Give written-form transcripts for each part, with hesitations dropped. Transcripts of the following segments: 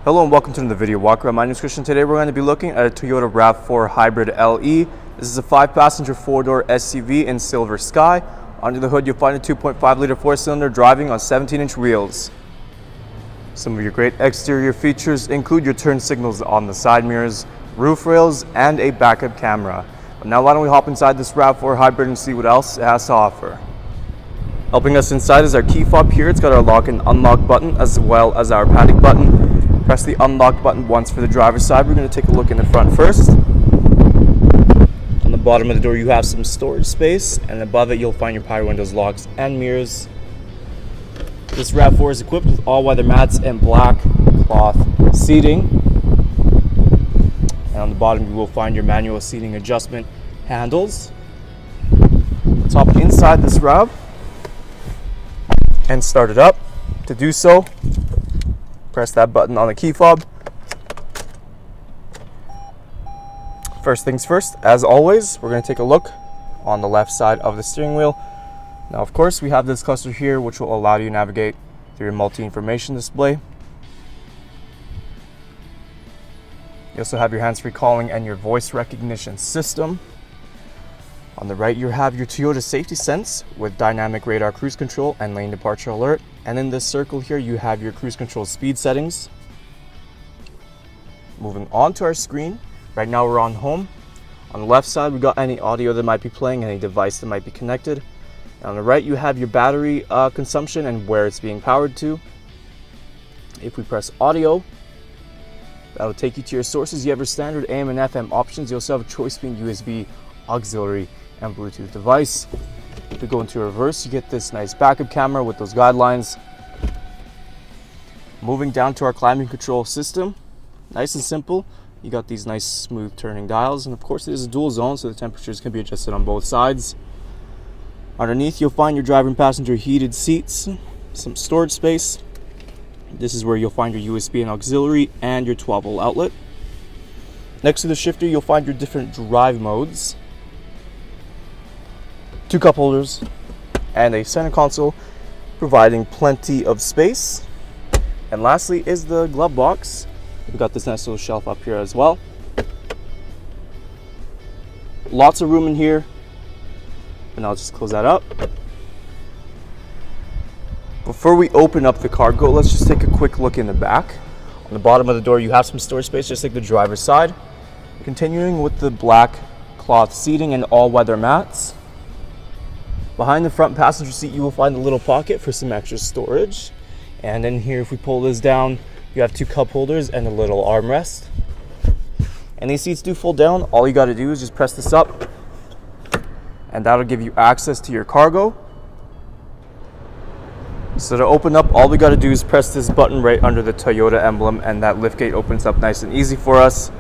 Hello and welcome to the video walk around. My name is Christian. Today we're going to be looking at a Toyota Rav4 Hybrid LE. This is a 5-passenger 4-door SUV in silver sky. Under the hood you'll find a 2.5-liter 4-cylinder driving on 17-inch wheels. Some of your great exterior features include your turn signals on the side mirrors, roof rails, and a backup camera. But now why don't we hop inside this Rav4 Hybrid and see what else it has to offer. Helping us inside is our key fob here. It's got our lock and unlock button as well as our panic button. Press the unlock button once for the driver's side. We're going to take a look in the front first. On the bottom of the door you have some storage space, and above it you'll find your power windows, locks, and mirrors. This Rav4 is equipped with all-weather mats and black cloth seating. And on the bottom you will find your manual seating adjustment handles. Let's hop inside this Rav and start it up. To do so, press that button on the key fob. First things first, as always, we're going to take a look on the left side of the steering wheel. Now, of course, we have this cluster here, which will allow you to navigate through your multi-information display. You also have your hands-free calling and your voice recognition system. On the right, you have your Toyota safety sense with dynamic radar cruise control and lane departure alert. And in this circle here, you have your cruise control speed settings. Moving on to our screen, right now we're on home. On the left side, we got any audio that might be playing, any device that might be connected. And on the right, you have your battery consumption and where it's being powered to. If we press audio, that'll take you to your sources. You have your standard AM and FM options. You also have a choice between USB, auxiliary, and Bluetooth device. If we go into reverse, you get this nice backup camera with those guidelines. Moving down to our climate control system, nice and simple. You got these nice smooth turning dials, and of course it is a dual zone, so the temperatures can be adjusted on both sides. Underneath you'll find your driver and passenger heated seats, some storage space. This is where you'll find your USB and auxiliary and your 12-volt outlet. Next to the shifter you'll find your different drive modes, 2 cup holders, and a center console providing plenty of space. And lastly is the glove box. We've got this nice little shelf up here as well. Lots of room in here. And I'll just close that up. Before we open up the cargo, let's just take a quick look in the back. On the bottom of the door you have some storage space just like the driver's side. Continuing with the black cloth seating and all-weather mats. Behind the front passenger seat you will find a little pocket for some extra storage. And in here, if we pull this down, you have 2 cup holders and a little armrest. And these seats do fold down. All you got to do is just press this up, and that'll give you access to your cargo. So to open up, all we got to do is press this button right under the Toyota emblem, and that liftgate opens up nice and easy for us.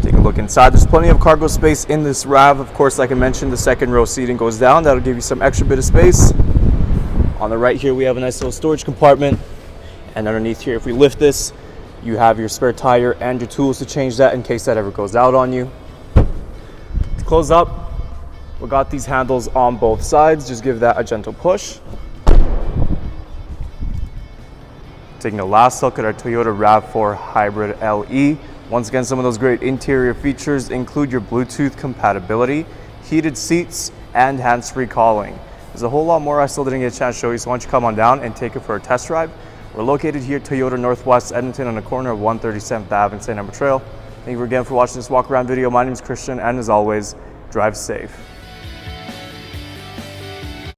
Take a look inside. There's plenty of cargo space in this Rav. Of course, like I mentioned, the second row seating goes down. That'll give you some extra bit of space. On the right here, we have a nice little storage compartment. And underneath here, if we lift this, you have your spare tire and your tools to change that in case that ever goes out on you. To close up, we got these handles on both sides. Just give that a gentle push. Taking a last look at our Toyota Rav4 Hybrid LE. Once again, some of those great interior features include your Bluetooth compatibility, heated seats, and hands-free calling. There's a whole lot more I still didn't get a chance to show you, so why don't you come on down and take it for a test drive. We're located here at Toyota Northwest Edmonton on the corner of 137th Ave and St.Albert Trail. Thank you again for watching this walk around video. My name is Christian, and as always, drive safe.